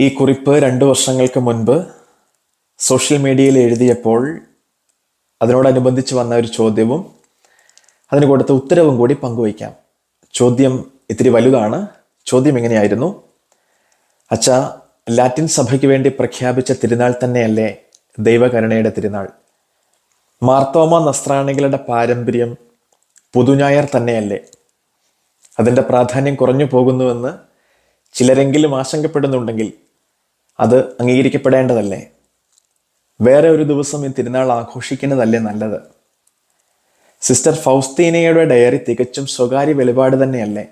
ഈ കുറിപ്പ് 2 വർഷങ്ങൾക്ക് മുൻപ് സോഷ്യൽ മീഡിയയിൽ എഴുതിയപ്പോൾ അതിനോടനുബന്ധിച്ച് വന്ന ഒരു ചോദ്യവും അതിന് കൊടുത്ത ഉത്തരവും കൂടി പങ്കുവയ്ക്കാം. ചോദ്യം ഇത്തിരി വലുതാണ്. ചോദ്യം എങ്ങനെയായിരുന്നു? അച്ഛാ, ലാറ്റിൻ സഭയ്ക്ക് വേണ്ടി പ്രഖ്യാപിച്ച തിരുനാൾ തന്നെയല്ലേ ദൈവകരുണയുടെ തിരുനാൾ? മാർത്തോമ നസ്രാണികളുടെ പാരമ്പര്യം പുതുഞായർ തന്നെയല്ലേ? അതിൻ്റെ പ്രാധാന്യം കുറഞ്ഞു പോകുന്നുവെന്ന് ചിലരെങ്കിലും ആശങ്കപ്പെടുന്നുണ്ടെങ്കിൽ അത് അംഗീകരിക്കപ്പെടേണ്ടതല്ലേ? വേറെ ഒരു ദിവസം ഈ തിരുനാൾ ആഘോഷിക്കുന്നതല്ലേ നല്ലത്? സിസ്റ്റർ ഫൗസ്തീനയുടെ ഡയറി തികച്ചും സ്വകാര്യ വെളിപാട് തന്നെയല്ലേ?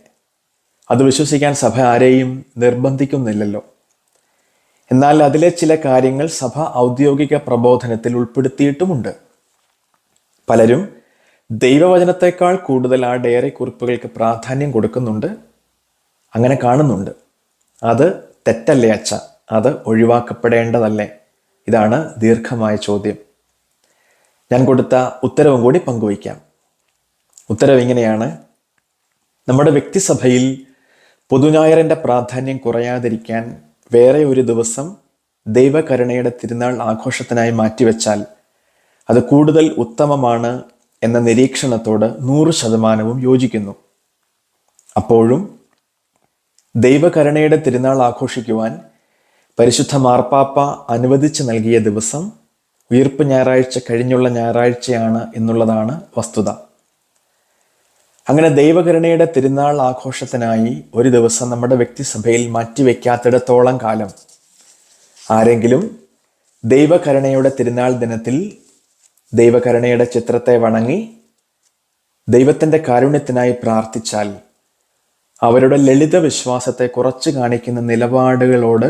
അത് വിശ്വസിക്കാൻ സഭ ആരെയും നിർബന്ധിക്കുന്നില്ലല്ലോ. എന്നാൽ അതിലെ ചില കാര്യങ്ങൾ സഭ ഔദ്യോഗിക പ്രബോധനത്തിൽ ഉൾപ്പെടുത്തിയിട്ടുമുണ്ട്. പലരും ദൈവവചനത്തെക്കാൾ കൂടുതൽ ആ ഡയറി കുറിപ്പുകൾക്ക് പ്രാധാന്യം കൊടുക്കുന്നുണ്ട്, അങ്ങനെ കാണുന്നുണ്ട്. അത് തെറ്റല്ലേ അച്ഛ? അത് ഒഴിവാക്കപ്പെടേണ്ടതല്ലേ? ഇതാണ് ദീർഘമായ ചോദ്യം. ഞാൻ കൊടുത്ത ഉത്തരവും കൂടി പങ്കുവയ്ക്കാം. ഉത്തരവ് ഇങ്ങനെയാണ്: നമ്മുടെ വ്യക്തിസഭയിൽ പുതുഞായറിൻ്റെ പ്രാധാന്യം കുറയാതിരിക്കാൻ വേറെ ഒരു ദിവസം ദൈവകരുണയുടെ തിരുനാൾ ആഘോഷത്തിനായി മാറ്റിവെച്ചാൽ അത് കൂടുതൽ ഉത്തമമാണ് എന്ന നിരീക്ഷണത്തോട് 100% യോജിക്കുന്നു. അപ്പോഴും ദൈവകരുണയുടെ തിരുനാൾ ആഘോഷിക്കുവാൻ പരിശുദ്ധ മാർപ്പാപ്പ അനുവദിച്ച് നൽകിയ ദിവസം ഉയിർപ്പ് ഞായറാഴ്ച കഴിഞ്ഞുള്ള ഞായറാഴ്ചയാണ് എന്നുള്ളതാണ് വസ്തുത. അങ്ങനെ ദൈവകരുണയുടെ തിരുനാൾ ആഘോഷത്തിനായി ഒരു ദിവസം നമ്മുടെ വ്യക്തിസഭയിൽ മാറ്റിവെക്കാത്തിടത്തോളം കാലം ആരെങ്കിലും ദൈവകരുണയുടെ തിരുനാൾ ദിനത്തിൽ ദൈവകരുണയുടെ ചിത്രത്തെ വണങ്ങി ദൈവത്തിൻ്റെ കാരുണ്യത്തിനായി പ്രാർത്ഥിച്ചാൽ അവരുടെ ലളിത വിശ്വാസത്തെ കുറച്ച് കാണിക്കുന്ന നിലപാടുകളോട്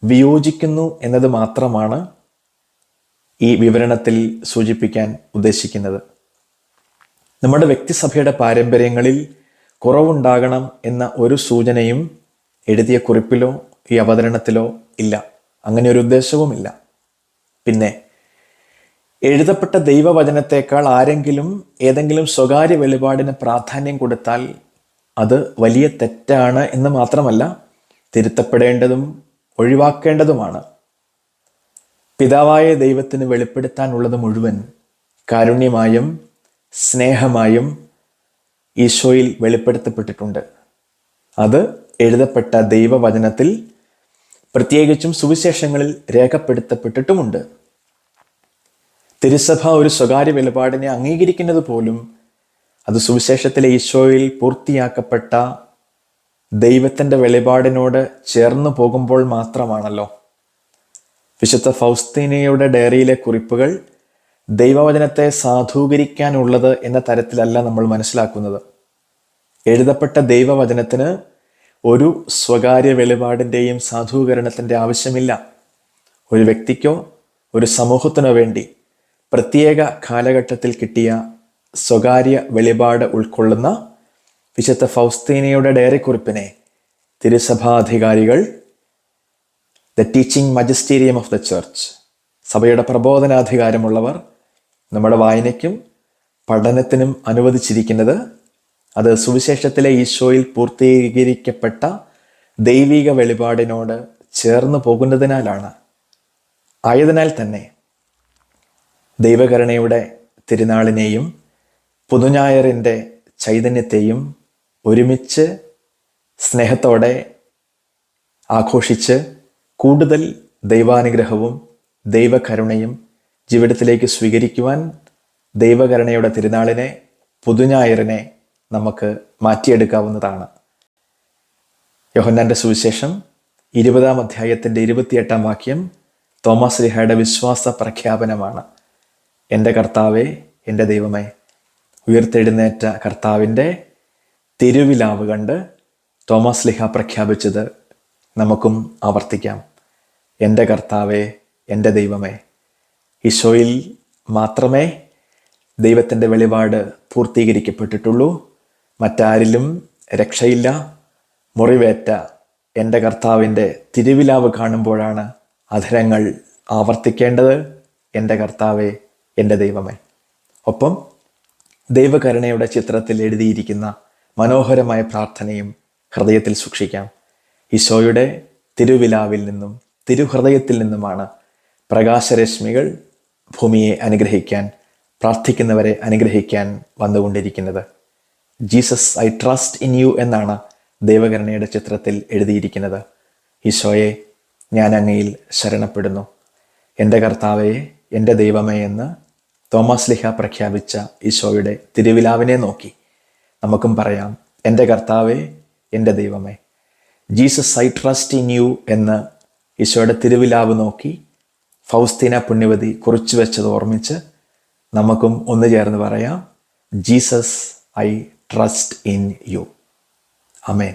വിയോജിക്കുന്നു എന്നത് മാത്രമാണ് ഈ വിവരണത്തിൽ സൂചിപ്പിക്കാൻ ഉദ്ദേശിക്കുന്നത്. നമ്മുടെ വ്യക്തിസഭയുടെ പാരമ്പര്യങ്ങളിൽ കുറവുണ്ടാകണം എന്ന ഒരു സൂചനയും എഴുതിയ കുറിപ്പിലോ ഈ അവതരണത്തിലോ ഇല്ല. അങ്ങനെ ഒരു ഉദ്ദേശവുമില്ല. പിന്നെ എഴുതപ്പെട്ട ദൈവവചനത്തെക്കാൾ ആരെങ്കിലും ഏതെങ്കിലും സ്വകാര്യ വെളിപാടിന് പ്രാധാന്യം കൊടുത്താൽ അത് വലിയ തെറ്റാണ് എന്ന് മാത്രമല്ല, തിരുത്തപ്പെടേണ്ടതും ഒഴിവാക്കേണ്ടതുമാണ്. പിതാവായ ദൈവത്തിന് വെളിപ്പെടുത്താനുള്ളത് മുഴുവൻ കാരുണ്യമായും സ്നേഹമായും ഈശോയിൽ വെളിപ്പെടുത്തപ്പെട്ടിട്ടുണ്ട്. അത് എഴുതപ്പെട്ട ദൈവവചനത്തിൽ പ്രത്യേകിച്ചും സുവിശേഷങ്ങളിൽ രേഖപ്പെടുത്തപ്പെട്ടിട്ടുമുണ്ട്. തിരുസഭ ഒരു സ്വകാര്യ വെളിപാടിനെ അംഗീകരിക്കുന്നത് പോലും അത് സുവിശേഷത്തിലെ ഈശോയിൽ പൂർത്തിയാക്കപ്പെട്ട ദൈവത്തിൻ്റെ വെളിപാടിനോട് ചേർന്ന് പോകുമ്പോൾ മാത്രമാണല്ലോ. വിശുദ്ധ ഫൗസ്തീനയുടെ ഡയറിയിലെ കുറിപ്പുകൾ ദൈവവചനത്തെ സാധൂകരിക്കാനുള്ളത് എന്ന തരത്തിലല്ല നമ്മൾ മനസ്സിലാക്കുന്നത്. എഴുതപ്പെട്ട ദൈവവചനത്തിന് ഒരു സ്വകാര്യ വെളിപാടിൻ്റെയും സാധൂകരണത്തിൻ്റെ ആവശ്യമില്ല. ഒരു വ്യക്തിക്കോ ഒരു സമൂഹത്തിനോ വേണ്ടി പ്രത്യേക കാലഘട്ടത്തിൽ കിട്ടിയ സ്വകാര്യ വെളിപാട് ഉൾക്കൊള്ളുന്ന വിശുദ്ധ ഫൗസ്തീനയുടെ ഡയറി കുറിപ്പിനെ തിരുസഭാധികാരികൾ, the teaching magisterium of the church, സഭയുടെ പ്രബോധനാധികാരമുള്ളവർ നമ്മുടെ വായനയ്ക്കും പഠനത്തിനും അനുവദിച്ചിരിക്കുന്നത് അത് സുവിശേഷത്തിലെ ഈശോയിൽ പൂർത്തീകരിക്കപ്പെട്ട ദൈവിക വെളിപാടിനോട് ചേർന്ന് പോകുന്നതിനാലാണ്. ആയതിനാൽ തന്നെ ദൈവകരുണയുടെ തിരുനാളിനെയും പുതുഞായറിൻ്റെ ചൈതന്യത്തെയും ഒരുമിച്ച് സ്നേഹത്തോടെ ആഘോഷിച്ച് കൂടുതൽ ദൈവാനുഗ്രഹവും ദൈവകരുണയും ജീവിതത്തിലേക്ക് സ്വീകരിക്കുവാൻ ദൈവകരുണയുടെ തിരുനാളിനെ, പുതുഞായറിനെ നമുക്ക് മാറ്റിയെടുക്കാവുന്നതാണ്. യോഹന്നാൻ്റെ സുവിശേഷം 20-ാം അധ്യായത്തിൻ്റെ 28-ാം വാക്യം തോമാ ശ്ലീഹായുടെ വിശ്വാസ പ്രഖ്യാപനമാണ്. എൻ്റെ കർത്താവേ, എൻ്റെ ദൈവമേ. ഉയർത്തെഴുന്നേറ്റ കർത്താവിൻ്റെ തിരുവിലാവ് കണ്ട് തോമാ ശ്ലീഹ പ്രഖ്യാപിച്ചത് നമുക്കും ആവർത്തിക്കാം. എൻ്റെ കർത്താവേ, എൻ്റെ ദൈവമേ. ഈശോയിൽ മാത്രമേ ദൈവത്തിൻ്റെ വെളിപാട് പൂർത്തീകരിക്കപ്പെട്ടിട്ടുള്ളൂ. മറ്റാരിലും രക്ഷയില്ല. മുറിവേറ്റ എൻ്റെ കർത്താവിൻ്റെ തിരുവിലാവ് കാണുമ്പോഴാണ് അധരങ്ങൾ ആവർത്തിക്കേണ്ടത്, എൻ്റെ കർത്താവേ, എൻ്റെ ദൈവമേ. ഒപ്പം ദൈവകരുണയുടെ ചിത്രത്തിൽ എഴുതിയിരിക്കുന്ന മനോഹരമായ പ്രാർത്ഥനയും ഹൃദയത്തിൽ സൂക്ഷിക്കാം. ഈശോയുടെ തിരുവിലാവിൽ നിന്നും തിരുഹൃദയത്തിൽ നിന്നുമാണ് പ്രകാശരശ്മികൾ ഭൂമിയെ അനുഗ്രഹിക്കാൻ, പ്രാർത്ഥിക്കുന്നവരെ അനുഗ്രഹിക്കാൻ വന്നുകൊണ്ടിരിക്കുന്നത്. Jesus I trust in you എന്നാണ് ദൈവകരുണയുടെ ചിത്രത്തിൽ എഴുതിയിരിക്കുന്നത്. ഈശോയെ, ഞാൻ അങ്ങയിൽ ശരണപ്പെടുന്നു. എൻ്റെ കർത്താവേ, എൻ്റെ ദൈവമേ എന്ന് തോമാസ് ലീഹ പ്രഖ്യാപിച്ച ഈശോയുടെ തിരുവിലാവിനെ നോക്കി നമുക്കും പറയാം, എൻ്റെ കർത്താവേ, എൻ്റെ ദൈവമേ. Jesus I trust in you എന്ന് ഈശോയുടെ തിരുവിലാവ് നോക്കി ഫൗസ്തീന പുണ്യവതി കുറിച്ചു വെച്ചത് ഓർമ്മിച്ച് നമുക്കും ഒന്ന് ചേർന്ന് പറയാം, Jesus I trust in you. Amen.